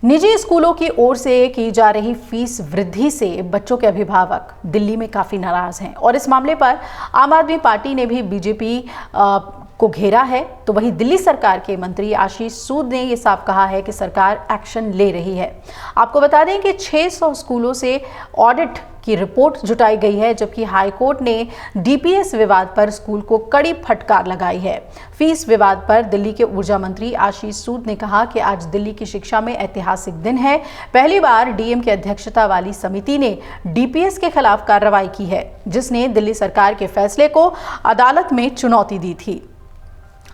निजी स्कूलों की ओर से की जा रही फीस वृद्धि से बच्चों के अभिभावक दिल्ली में काफी नाराज हैं और इस मामले पर आम आदमी पार्टी ने भी बीजेपी को घेरा है। तो वहीं दिल्ली सरकार के मंत्री आशीष सूद ने ये साफ कहा है कि सरकार एक्शन ले रही है। आपको बता दें कि 600 स्कूलों से ऑडिट की रिपोर्ट जुटाई गई है, जबकि हाईकोर्ट ने डीपीएस विवाद पर स्कूल को कड़ी फटकार लगाई है। फीस विवाद पर दिल्ली के ऊर्जा मंत्री आशीष सूद ने कहा कि आज दिल्ली की शिक्षा में ऐतिहासिक दिन है। पहली बार डीएम की अध्यक्षता वाली समिति ने डीपीएस के खिलाफ कार्रवाई की है, जिसने दिल्ली सरकार के फैसले को अदालत में चुनौती दी थी।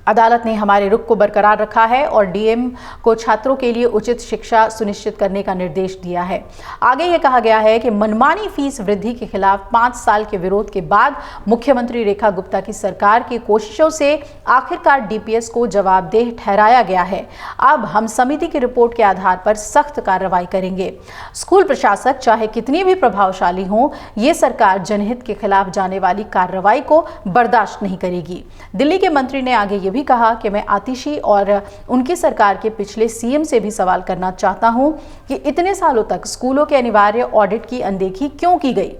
अदालत ने हमारे रुख को बरकरार रखा है और डीएम को छात्रों के लिए उचित शिक्षा सुनिश्चित करने का निर्देश दिया है। आगे ये कहा गया है कि मनमानी फीस वृद्धि के खिलाफ 5 साल के विरोध के बाद मुख्यमंत्री रेखा गुप्ता की सरकार की कोशिशों से आखिरकार डीपीएस को जवाबदेह ठहराया गया है। अब हम समिति की रिपोर्ट के आधार पर सख्त कार्रवाई करेंगे। स्कूल प्रशासक चाहे कितनी भी प्रभावशाली हों, ये सरकार जनहित के खिलाफ जाने वाली कार्रवाई को बर्दाश्त नहीं करेगी। दिल्ली के मंत्री ने आगे भी कहा कि मैं आतिशी और उनकी सरकार के पिछले सीएम से भी सवाल करना चाहता हूं कि इतने सालों तक स्कूलों के अनिवार्य ऑडिट की अनदेखी क्यों की गई।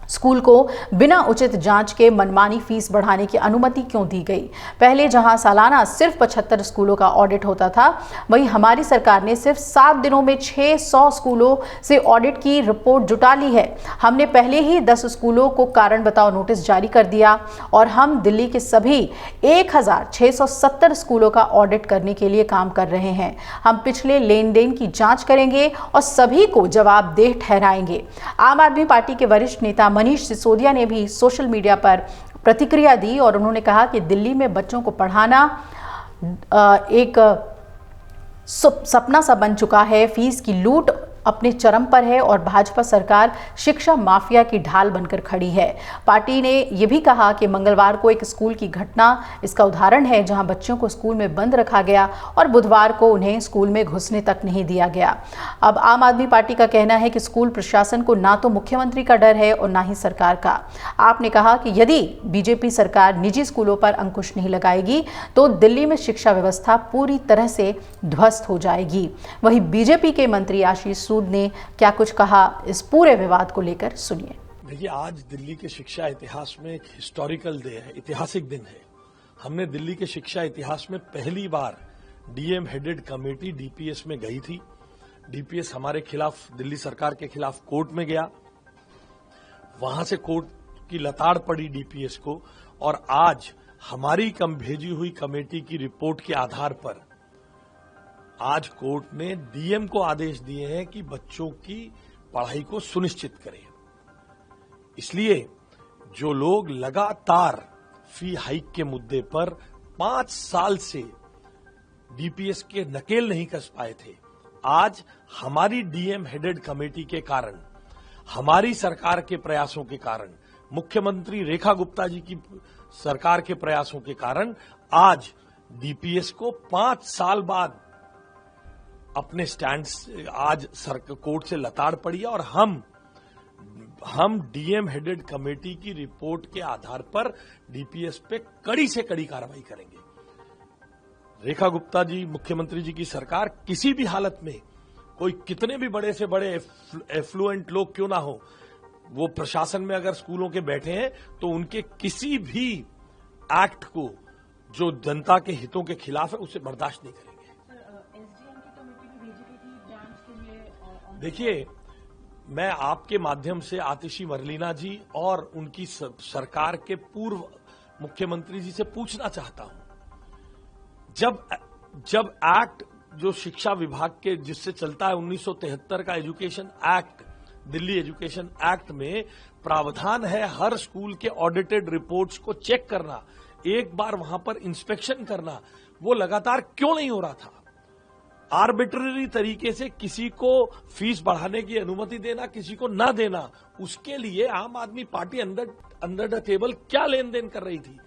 स्कूल को बिना उचित जांच के मनमानी फीस बढ़ाने की अनुमति क्यों दी गई। पहले जहां सालाना सिर्फ 75 स्कूलों का ऑडिट होता था, वहीं हमारी सरकार ने सिर्फ 7 दिनों में 600 स्कूलों से ऑडिट की रिपोर्ट जुटा ली है। हमने पहले ही 10 स्कूलों को कारण बताओ नोटिस जारी कर दिया और हम दिल्ली के सभी 1670 स्कूलों का ऑडिट करने के लिए काम कर रहे हैं। हम पिछले लेन देन की जांच करेंगे और सभी को जवाबदेह ठहराएंगे। आम आदमी पार्टी के वरिष्ठ नेता मनीष सिसोदिया ने भी सोशल मीडिया पर प्रतिक्रिया दी और उन्होंने कहा कि दिल्ली में बच्चों को पढ़ाना एक सपना सा बन चुका है। फीस की लूट अपने चरम पर है और भाजपा सरकार शिक्षा माफिया की ढाल बनकर खड़ी है। पार्टी ने यह भी कहा कि मंगलवार को एक स्कूल की घटना इसका उदाहरण है, जहां बच्चों को स्कूल में बंद रखा गया और बुधवार को उन्हें स्कूल में घुसने तक नहीं दिया गया। अब आम आदमी पार्टी का कहना है कि स्कूल प्रशासन को ना तो मुख्यमंत्री का डर है और ना ही सरकार का। आपने कहा कि यदि बीजेपी सरकार निजी स्कूलों पर अंकुश नहीं लगाएगी तो दिल्ली में शिक्षा व्यवस्था पूरी तरह से ध्वस्त हो जाएगी। वहीं बीजेपी के मंत्री आशीष ने क्या कुछ कहा, इस पूरे विवाद को लेकर सुनिए। देखिए, आज दिल्ली के शिक्षा इतिहास में एक हिस्टोरिकल डे है, ऐतिहासिक दिन है। हमने दिल्ली के शिक्षा इतिहास में पहली बार डीएम हेडेड कमेटी डीपीएस में गई थी। डीपीएस हमारे खिलाफ, दिल्ली सरकार के खिलाफ कोर्ट में गया। वहां से कोर्ट की लताड़ पड़ी डीपीएस को और आज हमारी भेजी हुई कमेटी की रिपोर्ट के आधार पर आज कोर्ट ने डीएम को आदेश दिए हैं कि बच्चों की पढ़ाई को सुनिश्चित करें। इसलिए जो लोग लगातार फी हाइक के मुद्दे पर 5 साल से डीपीएस के नकेल नहीं कस पाए थे, आज हमारी डीएम हेडेड कमेटी के कारण, हमारी सरकार के प्रयासों के कारण, मुख्यमंत्री रेखा गुप्ता जी की सरकार के प्रयासों के कारण आज डीपीएस को 5 साल बाद अपने स्टैंड आज कोर्ट से लताड़ पड़ी है और हम डीएम हेडेड कमेटी की रिपोर्ट के आधार पर डीपीएस पे कड़ी से कड़ी कार्रवाई करेंगे। रेखा गुप्ता जी, मुख्यमंत्री जी की सरकार किसी भी हालत में, कोई कितने भी बड़े से बड़े एफ्लुएंट लोग क्यों ना हो, वो प्रशासन में अगर स्कूलों के बैठे हैं तो उनके किसी भी एक्ट को जो जनता के हितों के खिलाफ है उसे बर्दाश्त नहीं करेंगे। देखिए, मैं आपके माध्यम से आतिशी मरलीना जी और उनकी सरकार के पूर्व मुख्यमंत्री जी से पूछना चाहता हूं, जब एक्ट जो शिक्षा विभाग के जिससे चलता है 1973 का education act, Delhi education act में प्रावधान है हर स्कूल के ऑडिटेड रिपोर्ट्स को चेक करना, एक बार वहां पर इंस्पेक्शन करना, वो लगातार क्यों नहीं हो रहा था? आर्बिट्ररी तरीके से किसी को फीस बढ़ाने की अनुमति देना, किसी को ना देना, उसके लिए आम आदमी पार्टी अंडर द टेबल क्या लेन देन कर रही थी।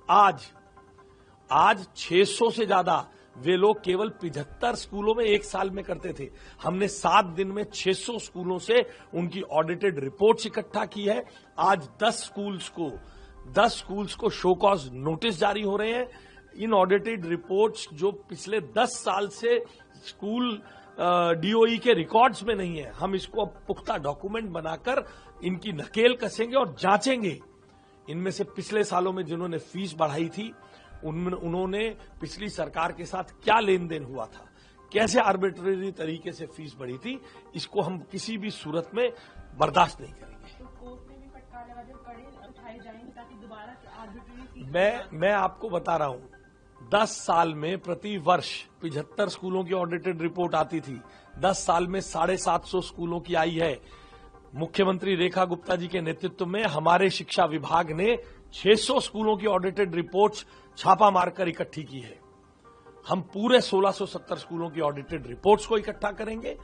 आज 600 से ज्यादा वे लोग केवल 75 स्कूलों में एक साल में करते थे। हमने 7 दिन में 600 स्कूलों से उनकी ऑडिटेड रिपोर्ट्स इकट्ठा की है। आज 10 स्कूल्स को शो कॉज नोटिस जारी हो रहे हैं। इन ऑडिटेड रिपोर्ट्स जो पिछले 10 साल से स्कूल डीओई के रिकॉर्ड्स में नहीं है। हम इसको अब पुख्ता डॉक्यूमेंट बनाकर इनकी नकेल कसेंगे और जांचेंगे। इनमें से पिछले सालों में जिन्होंने फीस बढ़ाई थी उन्होंने पिछली सरकार के साथ क्या लेन देन हुआ था, कैसे आर्बिट्रेरी तरीके से फीस बढ़ी थी, इसको हम किसी भी सूरत में बर्दाश्त नहीं करेंगे। मैं आपको बता रहा हूं, 10 साल में प्रति वर्ष 75 स्कूलों की ऑडिटेड रिपोर्ट आती थी। 10 साल में 750 स्कूलों की आई है। मुख्यमंत्री रेखा गुप्ता जी के नेतृत्व में हमारे शिक्षा विभाग ने 600 स्कूलों की ऑडिटेड रिपोर्ट्स छापा मारकर इकट्ठी की है। हम पूरे 1670 स्कूलों की ऑडिटेड रिपोर्ट्स को इकट्ठा करेंगे।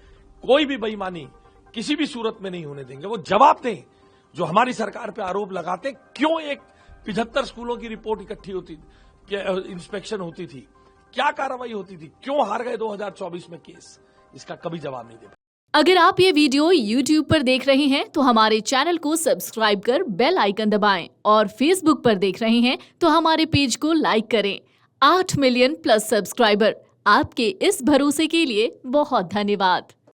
कोई भी बेईमानी किसी भी सूरत में नहीं होने देंगे। वो जवाब दें जो हमारी सरकार पे आरोप लगाते, क्यों एक 75 स्कूलों की रिपोर्ट इकट्ठी होती, इंस्पेक्शन होती थी, क्या कार्रवाई होती थी, क्यों हार गए 2024 में केस, इसका कभी जवाब नहीं दे पाए। अगर आप ये वीडियो YouTube पर देख रहे हैं तो हमारे चैनल को सब्सक्राइब कर बेल आइकन दबाएं और Facebook पर देख रहे हैं तो हमारे पेज को लाइक करें। 8 मिलियन प्लस सब्सक्राइबर, आपके इस भरोसे के लिए बहुत धन्यवाद।